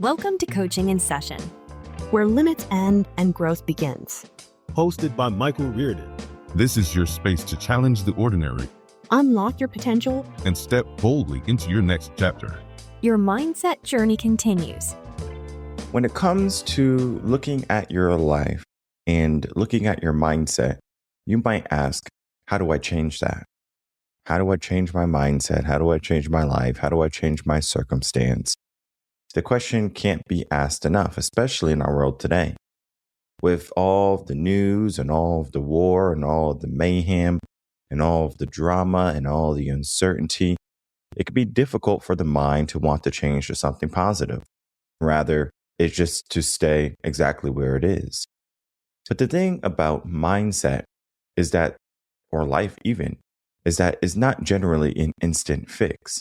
Welcome to Coaching in Session. where limits end and growth begins. Hosted by Michael Rearden. This is your space to challenge the ordinary Unlock your potential and step boldly into your next chapter. Your mindset journey continues. When it comes to looking at your life and looking at your mindset, you might ask, how do I change that? How do I change my mindset? How do I change my life? How do I change my circumstance? The question can't be asked enough, especially in our world today. With all of the news and all of the war and all of the mayhem and all of the drama and all the uncertainty, it can be difficult for the mind to want to change to something positive. Rather, it's just to stay exactly where it is. But the thing about mindset is that, or life even, is that it's not generally an instant fix.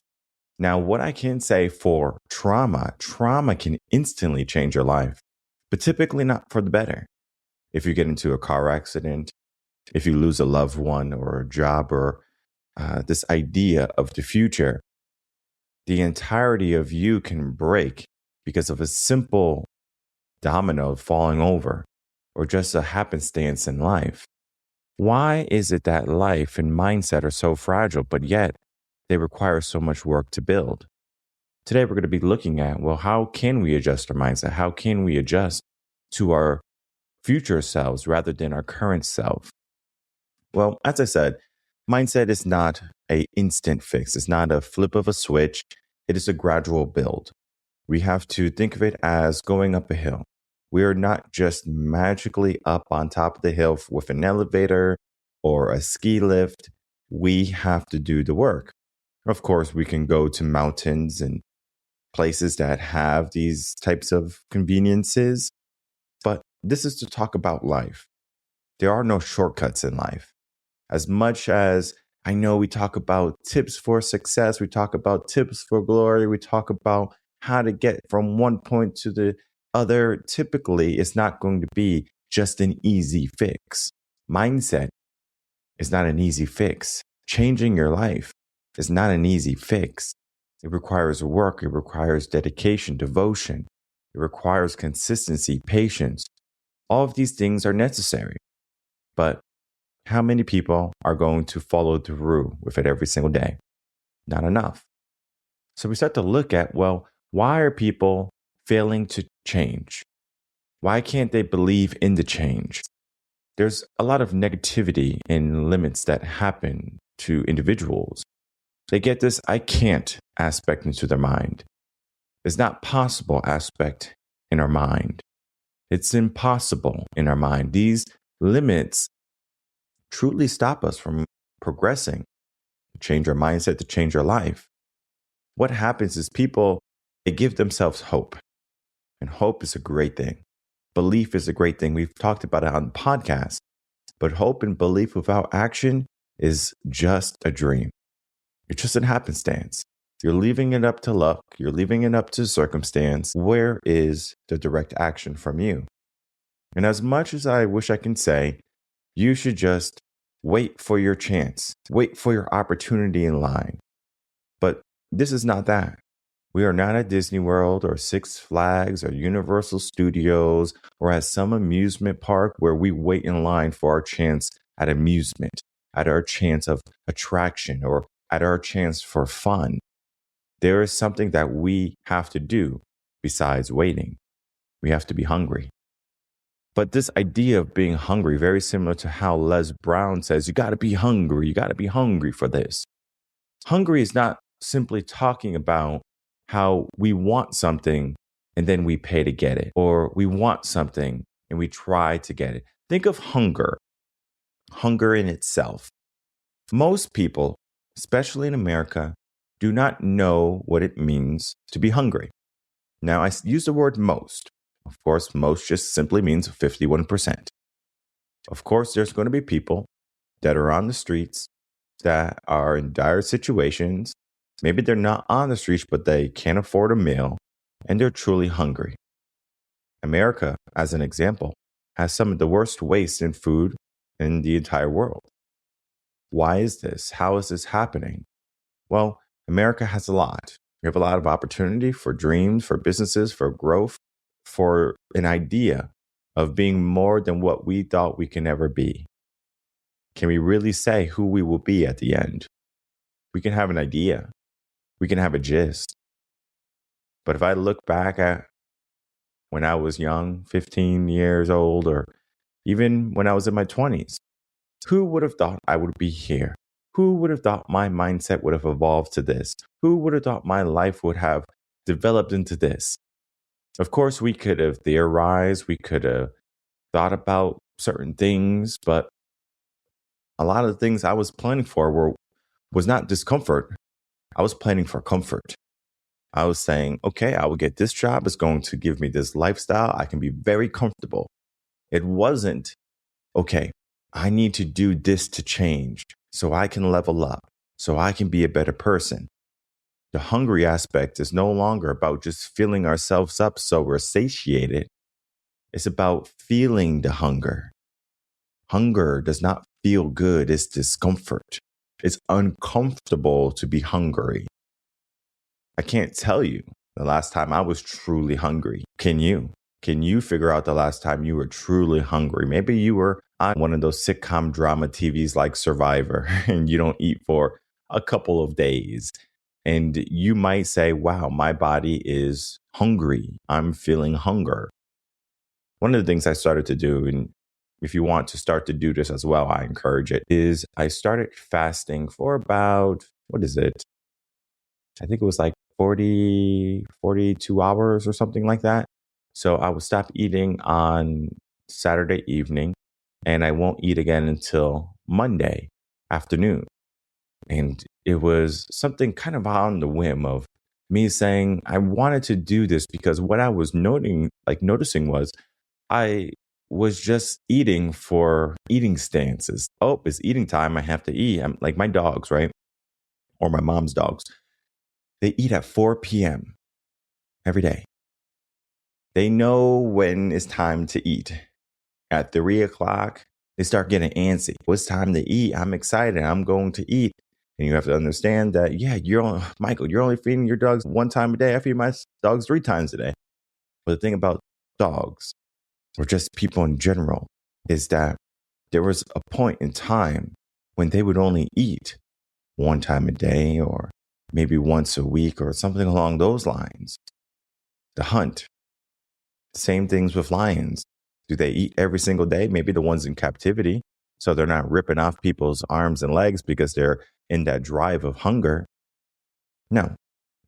Now, what I can say for trauma can instantly change your life, but typically not for the better. If you get into a car accident, if you lose a loved one or a job or this idea of the future, the entirety of you can break because of a simple domino falling over or just a happenstance in life. Why is it that life and mindset are so fragile, but yet they require so much work to build? Today, we're going to be looking at, well, how can we adjust our mindset? How can we adjust to our future selves rather than our current self? Well, as I said, mindset is not an instant fix. It's not a flip of a switch. It is a gradual build. We have to think of it as going up a hill. We are not just magically up on top of the hill with an elevator or a ski lift. We have to do the work. Of course, we can go to mountains and places that have these types of conveniences, but this is to talk about life. There are no shortcuts in life. As much as I know we talk about tips for success, we talk about tips for glory, we talk about how to get from one point to the other, typically it's not going to be just an easy fix. Mindset is not an easy fix. Changing your life is not an easy fix. It requires work. It requires dedication, devotion. It requires consistency, patience. All of these things are necessary. But how many people are going to follow through with it every single day? Not enough. So we start to look at, well, why are people failing to change? Why can't they believe in the change? There's a lot of negativity and limits that happen to individuals. They get this I can't aspect into their mind. It's not possible aspect in our mind. It's impossible in our mind. These limits truly stop us from progressing, to change our mindset, to change our life. What happens is people, they give themselves hope. And hope is a great thing. Belief is a great thing. We've talked about it on the podcast. But hope and belief without action is just a dream. It's just a happenstance. You're leaving it up to luck. You're leaving it up to circumstance. Where is the direct action from you? And as much as I wish I can say, you should just wait for your chance. Wait for your opportunity in line. But this is not that. We are not at Disney World or Six Flags or Universal Studios or at some amusement park where we wait in line for our chance at amusement, at our chance of attraction, or at our chance for fun. There is something that we have to do besides waiting. We have to be hungry. But this idea of being hungry, very similar to how Les Brown says, you got to be hungry. You got to be hungry for this. Hungry is not simply talking about how we want something and then we pay to get it, or we want something and we try to get it. Think of hunger in itself. Most people, especially in America, do not know what it means to be hungry. Now, I use the word most. Of course, most just simply means 51%. Of course, there's going to be people that are on the streets that are in dire situations. Maybe they're not on the streets, but they can't afford a meal and they're truly hungry. America, as an example, has some of the worst waste in food in the entire world. Why is this? How is this happening? Well, America has a lot. We have a lot of opportunity for dreams, for businesses, for growth, for an idea of being more than what we thought we can ever be. Can we really say who we will be at the end? We can have an idea. We can have a gist. But if I look back at when I was young, 15 years old, or even when I was in my 20s, who would have thought I would be here? Who would have thought my mindset would have evolved to this? Who would have thought my life would have developed into this? Of course, we could have theorized, we could have thought about certain things, but a lot of the things I was planning for was not discomfort. I was planning for comfort. I was saying, okay, I will get this job. It's going to give me this lifestyle. I can be very comfortable. It wasn't, okay, I need to do this to change so I can level up, so I can be a better person. The hungry aspect is no longer about just filling ourselves up so we're satiated. It's about feeling the hunger. Hunger does not feel good. It's discomfort. It's uncomfortable to be hungry. I can't tell you the last time I was truly hungry. Can you? Can you figure out the last time you were truly hungry? Maybe you were on one of those sitcom drama TVs like Survivor and you don't eat for a couple of days. And you might say, wow, my body is hungry. I'm feeling hunger. One of the things I started to do, and if you want to start to do this as well, I encourage it, is I started fasting for about, I think it was like 42 hours or something like that. So I will stop eating on Saturday evening and I won't eat again until Monday afternoon. And it was something kind of on the whim of me saying I wanted to do this because what I was noticing was I was just eating for eating stances. Oh, it's eating time. I have to eat. I'm like my dogs, right? Or my mom's dogs. They eat at 4 p.m. every day. They know when it's time to eat. At 3 o'clock, they start getting antsy. Well, it's time to eat. I'm excited. I'm going to eat. And you have to understand that, Michael, you're only feeding your dogs one time a day. I feed my dogs 3 times a day. But the thing about dogs, or just people in general, is that there was a point in time when they would only eat 1 time a day or maybe once a week or something along those lines. The hunt. Same things with lions. Do they eat every single day? Maybe the ones in captivity. So they're not ripping off people's arms and legs because they're in that drive of hunger. No,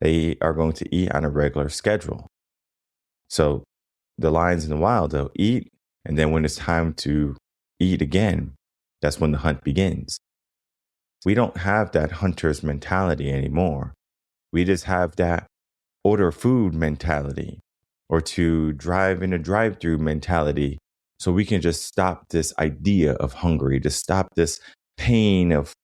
they are going to eat on a regular schedule. So the lions in the wild, they'll eat. And then when it's time to eat again, that's when the hunt begins. We don't have that hunter's mentality anymore. We just have that order food mentality or to drive in a drive-through mentality so we can just stop this idea of hungry, to stop this pain of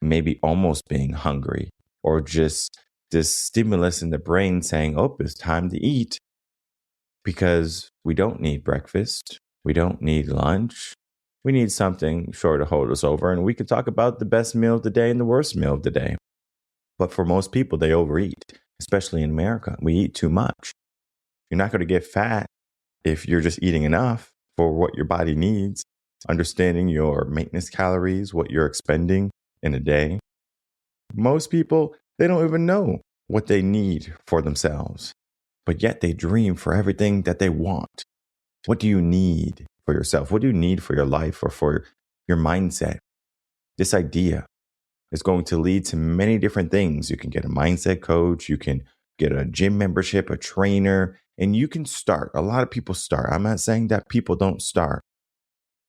maybe almost being hungry or just this stimulus in the brain saying, oh, it's time to eat because we don't need breakfast. We don't need lunch. We need something sure to hold us over. And we can talk about the best meal of the day and the worst meal of the day. But for most people, they overeat, especially in America. We eat too much. You're not going to get fat if you're just eating enough for what your body needs, understanding your maintenance calories, what you're expending in a day. Most people, they don't even know what they need for themselves, but yet they dream for everything that they want. What do you need for yourself? What do you need for your life or for your mindset? This idea is going to lead to many different things. You can get a mindset coach, you can get a gym membership, a trainer, and you can start. A lot of people start. I'm not saying that people don't start.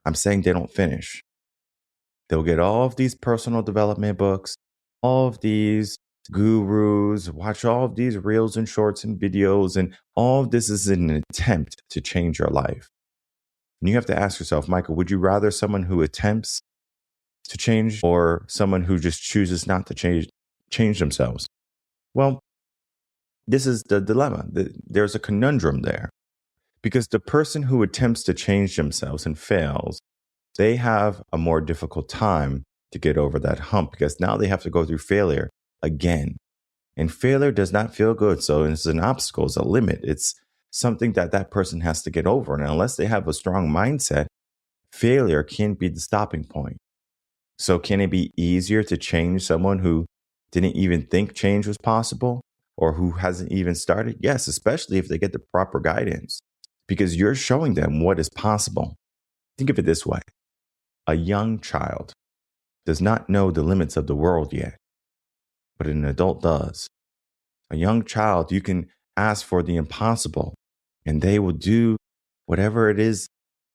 I'm saying they don't finish. They'll get all of these personal development books, all of these gurus, watch all of these reels and shorts and videos, and all of this is an attempt to change your life. And you have to ask yourself, Michael, would you rather someone who attempts to change or someone who just chooses not to change themselves? Well, this is the dilemma. There's a conundrum there because the person who attempts to change themselves and fails, they have a more difficult time to get over that hump because now they have to go through failure again. And failure does not feel good. So it's an obstacle, it's a limit. It's something that that person has to get over. And unless they have a strong mindset, failure can be the stopping point. So can it be easier to change someone who didn't even think change was possible or who hasn't even started? Yes, especially if they get the proper guidance, because you're showing them what is possible. Think of it this way. A young child does not know the limits of the world yet, but an adult does. A young child, you can ask for the impossible, and they will do whatever it is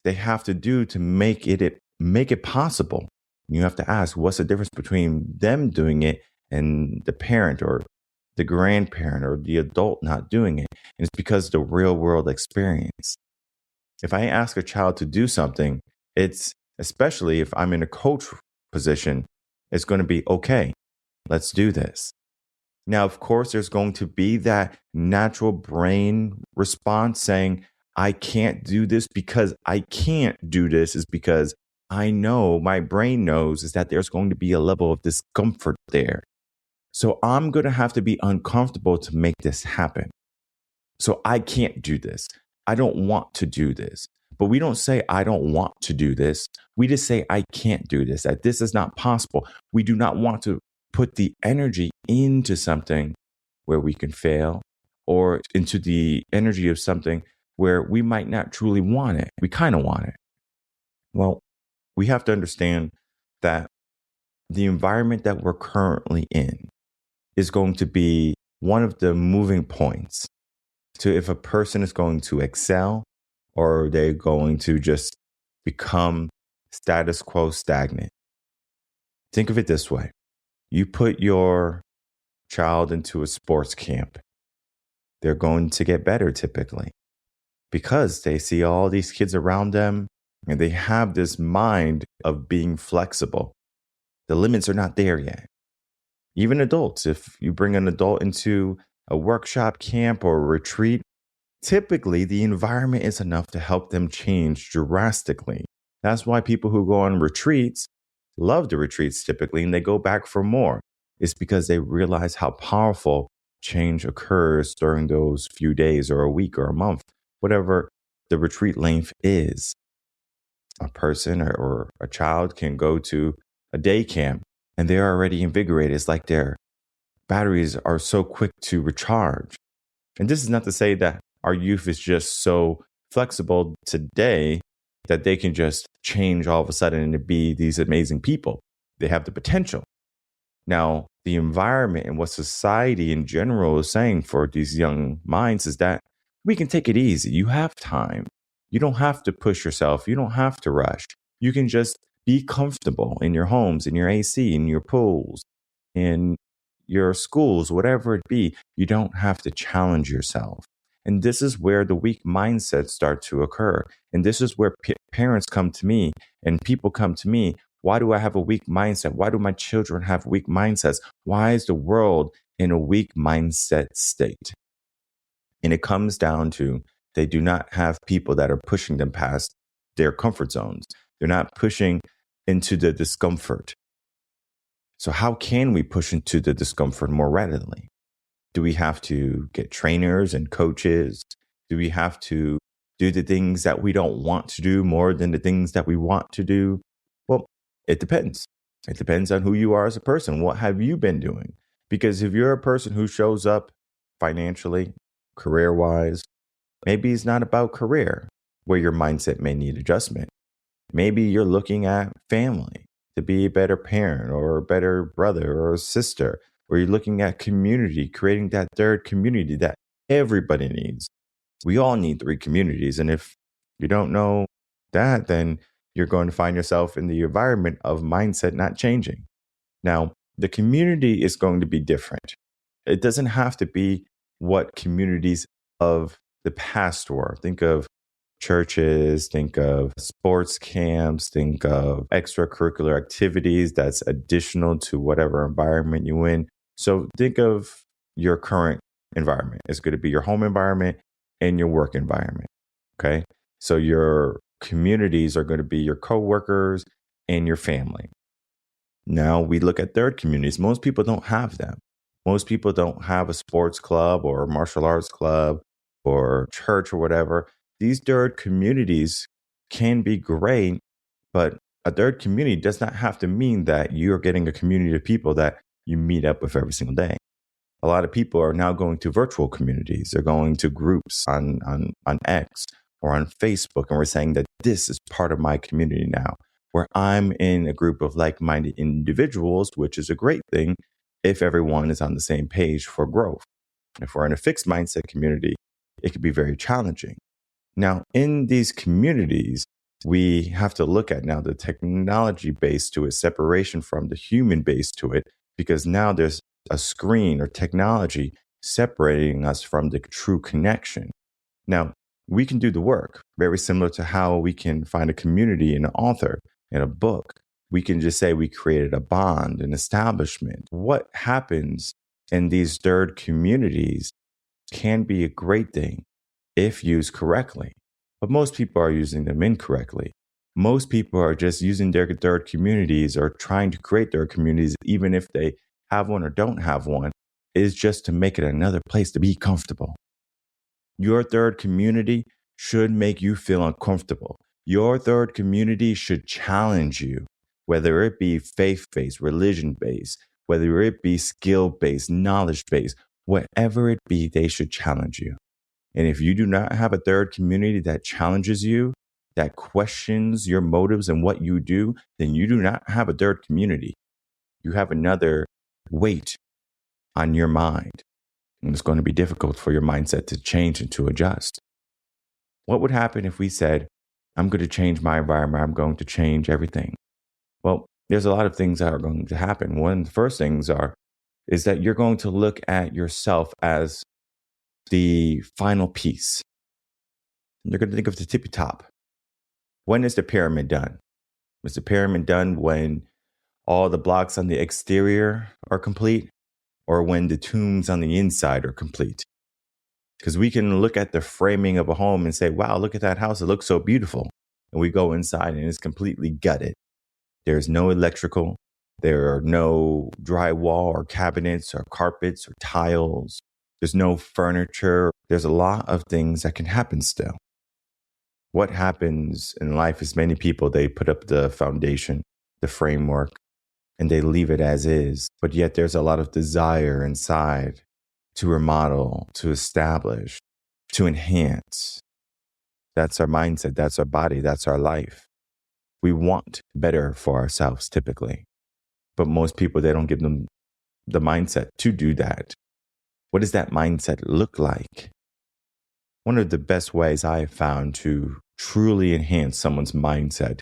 they have to do to make it possible. You have to ask, what's the difference between them doing it and the parent or the grandparent or the adult not doing it? And it's because of the real world experience. If I ask a child to do something, it's, especially if I'm in a coach position, it's going to be, okay, let's do this. Now, of course, there's going to be that natural brain response saying, I can't do this. Because I can't do this is because I know, my brain knows, is that there's going to be a level of discomfort there. So I'm going to have to be uncomfortable to make this happen. So I can't do this. I don't want to do this. But we don't say, I don't want to do this. We just say, I can't do this, that this is not possible. We do not want to put the energy into something where we can fail, or into the energy of something where we might not truly want it. We kind of want it. Well, we have to understand that the environment that we're currently in is going to be one of the moving points to if a person is going to excel or they're going to just become status quo stagnant. Think of it this way. You put your child into a sports camp. They're going to get better typically because they see all these kids around them and they have this mind of being flexible. The limits are not there yet. Even adults, if you bring an adult into a workshop camp or a retreat, typically the environment is enough to help them change drastically. That's why people who go on retreats love the retreats typically, and they go back for more. It's because they realize how powerful change occurs during those few days or a week or a month, whatever the retreat length is. A person or a child can go to a day camp and they're already invigorated. It's like their batteries are so quick to recharge. And this is not to say that our youth is just so flexible today that they can just change all of a sudden and be these amazing people. They have the potential. Now, the environment and what society in general is saying for these young minds is that we can take it easy. You have time. You don't have to push yourself. You don't have to rush. You can just be comfortable in your homes, in your AC, in your pools, in your schools, whatever it be. You don't have to challenge yourself. And this is where the weak mindsets start to occur. And this is where parents come to me and people come to me. Why do I have a weak mindset? Why do my children have weak mindsets? Why is the world in a weak mindset state? And it comes down to they do not have people that are pushing them past their comfort zones. They're not pushing into the discomfort. So how can we push into the discomfort more readily? Do we have to get trainers and coaches? Do we have to do the things that we don't want to do more than the things that we want to do? Well, it depends. It depends on who you are as a person. What have you been doing? Because if you're a person who shows up financially, career-wise, maybe it's not about career where your mindset may need adjustment. Maybe you're looking at family to be a better parent or a better brother or a sister, or you're looking at community, creating that third community that everybody needs. We all need 3 communities. And if you don't know that, then you're going to find yourself in the environment of mindset not changing. Now, the community is going to be different. It doesn't have to be what communities of the past were. Think of churches, think of sports camps, think of extracurricular activities that's additional to whatever environment you're in. So think of your current environment. It's going to be your home environment and your work environment. Okay. So your communities are going to be your coworkers and your family. Now we look at third communities. Most people don't have them. Most people don't have a sports club or a martial arts club or church or whatever. These third communities can be great, but a third community does not have to mean that you're getting a community of people that you meet up with every single day. A lot of people are now going to virtual communities. They're going to groups on X or on Facebook, and we're saying that this is part of my community now, where I'm in a group of like-minded individuals, which is a great thing if everyone is on the same page for growth. If we're in a fixed mindset community, it could be very challenging. Now, in these communities, we have to look at now the technology base to it, separation from the human base to it, because now there's a screen or technology separating us from the true connection. Now, we can do the work, very similar to how we can find a community in an author, in a book. We can just say we created a bond, an establishment. What happens in these third communities can be a great thing if used correctly. But most people are using them incorrectly. Most people are just using their third communities or trying to create their communities, even if they have one or don't have one, is just to make it another place to be comfortable. Your third community should make you feel uncomfortable. Your third community should challenge you, whether it be faith-based, religion-based, whether it be skill-based, knowledge-based, whatever it be, they should challenge you. And if you do not have a third community that challenges you, that questions your motives and what you do, then you do not have a third community. You have another weight on your mind. And it's going to be difficult for your mindset to change and to adjust. What would happen if we said, I'm going to change my environment, I'm going to change everything? Well, there's a lot of things that are going to happen. One of the first things is that you're going to look at yourself as the final piece. You're going to think of the tippy top. When is the pyramid done? Is the pyramid done when all the blocks on the exterior are complete, or when the tombs on the inside are complete? Because we can look at the framing of a home and say, wow, look at that house. It looks so beautiful. And we go inside and it's completely gutted. There's no electrical. There are no drywall or cabinets or carpets or tiles. There's no furniture. There's a lot of things that can happen still. What happens in life is many people, they put up the foundation, the framework, and they leave it as is. But yet there's a lot of desire inside to remodel, to establish, to enhance. That's our mindset. That's our body. That's our life. We want better for ourselves typically. But most people, they don't give them the mindset to do that. What does that mindset look like? One of the best ways I have found to truly enhance someone's mindset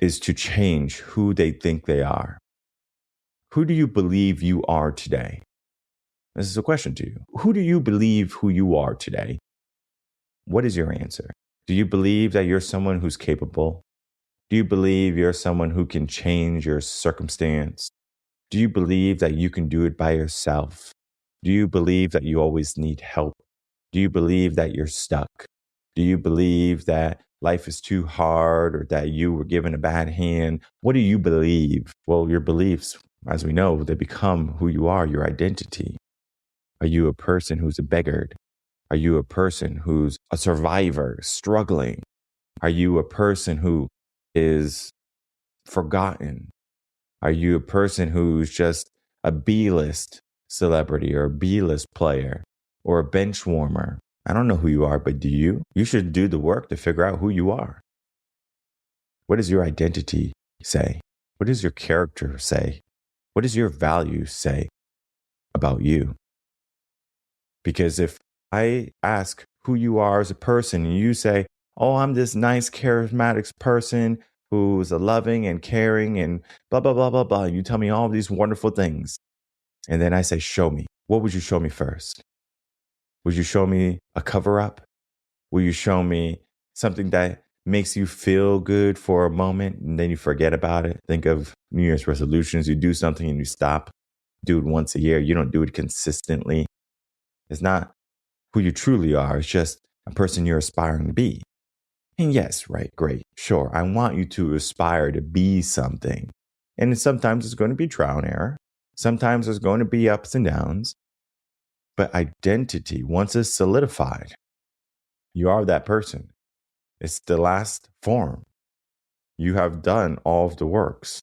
is to change who they think they are. Who do you believe you are today? This is a question to you. Who do you believe who you are today? What is your answer? Do you believe that you're someone who's capable? Do you believe you're someone who can change your circumstance? Do you believe that you can do it by yourself? Do you believe that you always need help? Do you believe that you're stuck? Do you believe that life is too hard or that you were given a bad hand? What do you believe? Well, your beliefs, as we know, they become who you are, your identity. Are you a person who's a beggar? Are you a person who's a survivor, struggling? Are you a person who is forgotten? Are you a person who's just a B-list celebrity or a B-list player or a bench warmer? I don't know who you are, but do you? You should do the work to figure out who you are. What does your identity say? What does your character say? What does your value say about you? Because if I ask who you are as a person and you say, oh, I'm this nice, charismatic person who's a loving and caring and blah, blah, blah, blah, blah. You tell me all these wonderful things. And then I say, show me. What would you show me first? Would you show me a cover up? Will you show me something that makes you feel good for a moment and then you forget about it? Think of New Year's resolutions. You do something and you stop. Do it once a year. You don't do it consistently. It's not who you truly are. It's just a person you're aspiring to be. And yes, right, great, sure. I want you to aspire to be something. And sometimes it's going to be trial and error. Sometimes there's going to be ups and downs, but identity, once it's solidified, you are that person. It's the last form. You have done all of the works,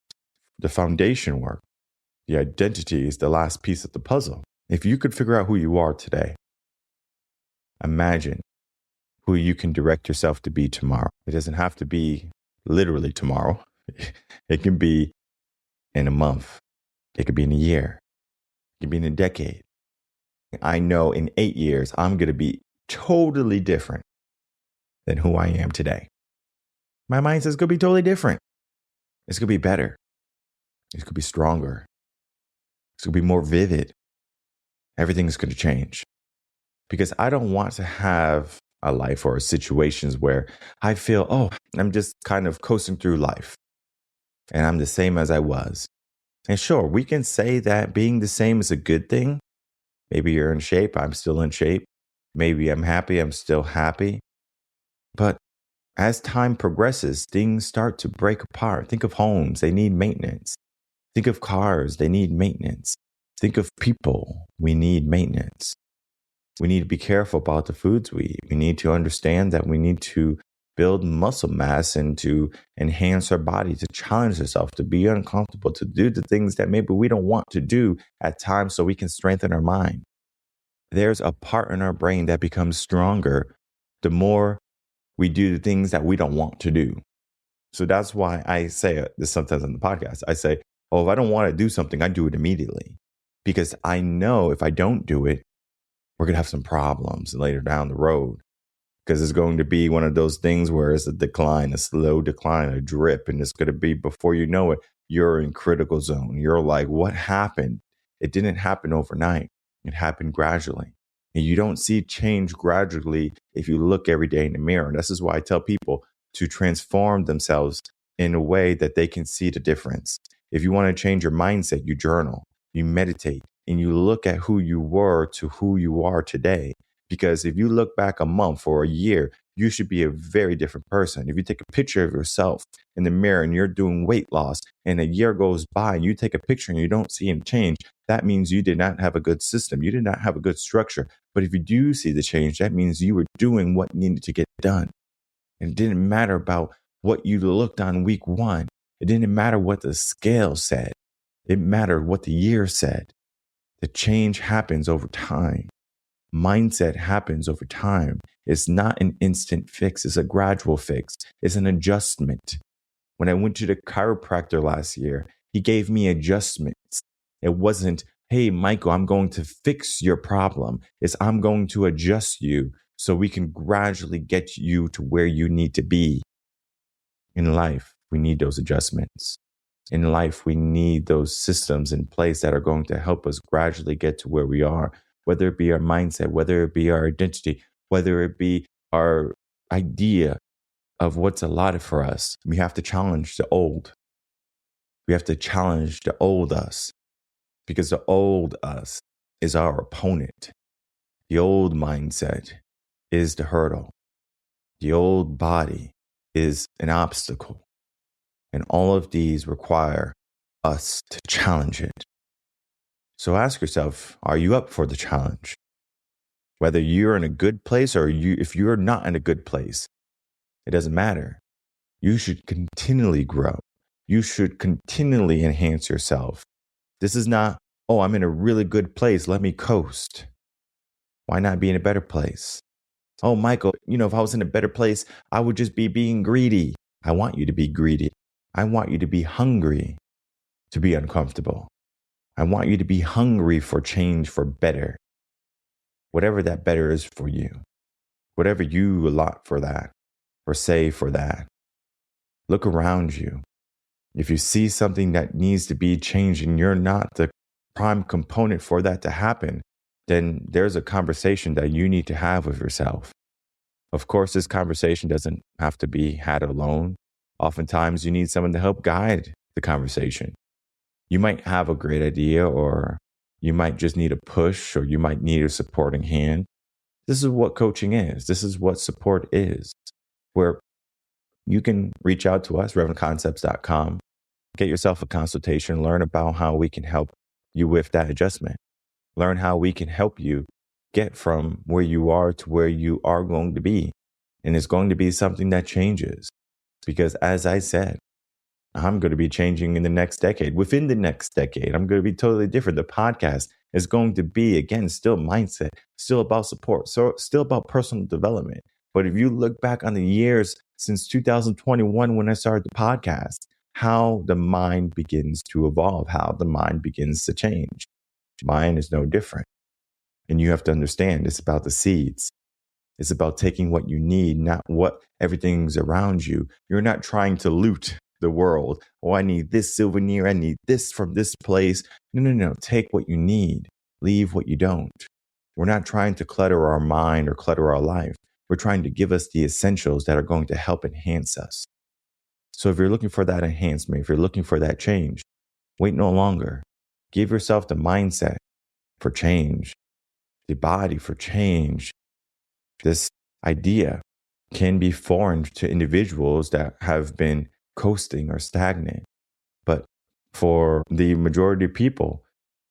the foundation work. The identity is the last piece of the puzzle. If you could figure out who you are today, imagine who you can direct yourself to be tomorrow. It doesn't have to be literally tomorrow. It can be in a month. It could be in a year. It could be in a decade. I know in 8 years, I'm going to be totally different than who I am today. My mindset's going to be totally different. It's going to be better. It's going to be stronger. It's going to be more vivid. Everything's going to change. Because I don't want to have a life or situations where I feel, oh, I'm just kind of coasting through life and I'm the same as I was. And sure, we can say that being the same is a good thing. Maybe you're in shape. I'm still in shape. Maybe I'm happy. I'm still happy. But as time progresses, things start to break apart. Think of homes. They need maintenance. Think of cars. They need maintenance. Think of people. We need maintenance. We need to be careful about the foods we eat. We need to understand that we need to build muscle mass and to enhance our body, to challenge ourselves, to be uncomfortable, to do the things that maybe we don't want to do at times so we can strengthen our mind. There's a part in our brain that becomes stronger the more we do the things that we don't want to do. So that's why I say this sometimes on the podcast. I say, oh, if I don't want to do something, I do it immediately. Because I know if I don't do it, we're going to have some problems later down the road. Because it's going to be one of those things where it's a decline, a slow decline, a drip. And it's going to be, before you know it, you're in critical zone. You're like, what happened? It didn't happen overnight. It happened gradually. And you don't see change gradually if you look every day in the mirror. This is why I tell people to transform themselves in a way that they can see the difference. If you want to change your mindset, you journal, you meditate, and you look at who you were to who you are today. Because if you look back a month or a year, you should be a very different person. If you take a picture of yourself in the mirror and you're doing weight loss and a year goes by and you take a picture and you don't see any change, that means you did not have a good system. You did not have a good structure. But if you do see the change, that means you were doing what needed to get done. And it didn't matter about what you looked on week 1. It didn't matter what the scale said. It mattered what the year said. The change happens over time. Mindset happens over time. It's not an instant fix. It's a gradual fix. It's an adjustment. When I went to the chiropractor last year, he gave me adjustments. It wasn't, hey, Michael, I'm going to fix your problem. It's, I'm going to adjust you so we can gradually get you to where you need to be. In life, we need those adjustments. In life, we need those systems in place that are going to help us gradually get to where we are, whether it be our mindset, whether it be our identity, whether it be our idea of what's allotted for us. We have to challenge the old. We have to challenge the old us, because the old us is our opponent. The old mindset is the hurdle. The old body is an obstacle. And all of these require us to challenge it. So ask yourself, are you up for the challenge? Whether you're in a good place or if you're not in a good place, it doesn't matter. You should continually grow. You should continually enhance yourself. This is not, oh, I'm in a really good place, let me coast. Why not be in a better place? Oh, Michael, if I was in a better place, I would just be being greedy. I want you to be greedy. I want you to be hungry to be uncomfortable. I want you to be hungry for change, for better. Whatever that better is for you. Whatever you allot for that or say for that. Look around you. If you see something that needs to be changed and you're not the prime component for that to happen, then there's a conversation that you need to have with yourself. Of course, this conversation doesn't have to be had alone. Oftentimes, you need someone to help guide the conversation. You might have a great idea, or you might just need a push, or you might need a supporting hand. This is what coaching is. This is what support is, where you can reach out to us, revenconcepts.com, get yourself a consultation, learn about how we can help you with that adjustment. Learn how we can help you get from where you are to where you are going to be. And it's going to be something that changes. Because as I said, I'm going to be changing in the next decade. Within the next decade, I'm going to be totally different. The podcast is going to be, again, still mindset, still about support, so still about personal development. But if you look back on the years since 2021, when I started the podcast, how the mind begins to evolve, how the mind begins to change. Mine is no different. And you have to understand, it's about the seeds. It's about taking what you need, not what everything's around you. You're not trying to loot the world. Oh, I need this souvenir. I need this from this place. No. Take what you need. Leave what you don't. We're not trying to clutter our mind or clutter our life. We're trying to give us the essentials that are going to help enhance us. So if you're looking for that enhancement, if you're looking for that change, wait no longer. Give yourself the mindset for change, the body for change. This idea can be foreign to individuals that have been coasting or stagnant. But for the majority of people,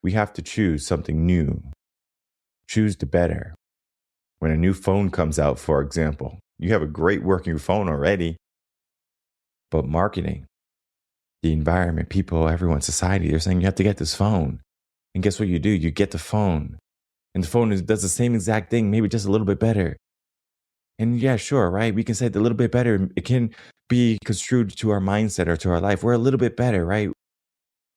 we have to choose something new. Choose the better. When a new phone comes out, for example, you have a great working phone already, but marketing, the environment, people, everyone, society, they're saying you have to get this phone. And guess what you do? You get the phone. And the phone does the same exact thing, maybe just a little bit better. And yeah, sure, right? We can say it a little bit better. It can be construed to our mindset or to our life. We're a little bit better, right?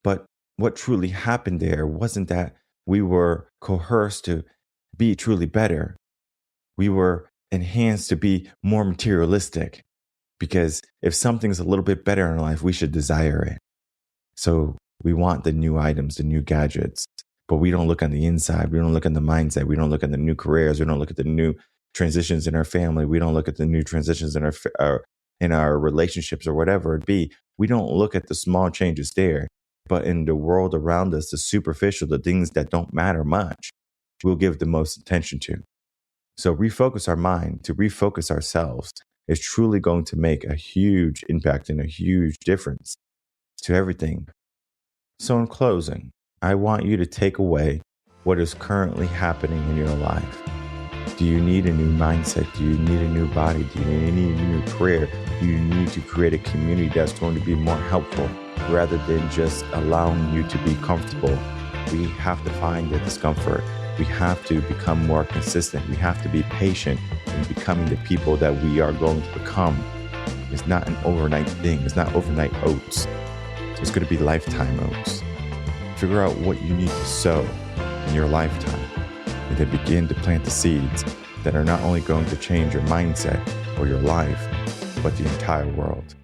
But what truly happened there wasn't that we were coerced to be truly better. We were enhanced to be more materialistic. Because if something's a little bit better in our life, we should desire it. So we want the new items, the new gadgets, but we don't look on the inside. We don't look on the mindset. We don't look at the new careers. We don't look at the new transitions in our family. We don't look at the new transitions in our relationships or whatever it be. We don't look at the small changes there, but in the world around us, the superficial, the things that don't matter much, we'll give the most attention to. So refocus our mind, to refocus ourselves is truly going to make a huge impact and a huge difference to everything. So in closing, I want you to take away what is currently happening in your life. Do you need a new mindset? Do you need a new body? Do you need a new career? Do you need to create a community that's going to be more helpful rather than just allowing you to be comfortable? We have to find the discomfort. We have to become more consistent. We have to be patient in becoming the people that we are going to become. It's not an overnight thing. It's not overnight oats. It's going to be lifetime oats. Figure out what you need to sow in your lifetime and then begin to plant the seeds that are not only going to change your mindset or your life, but the entire world.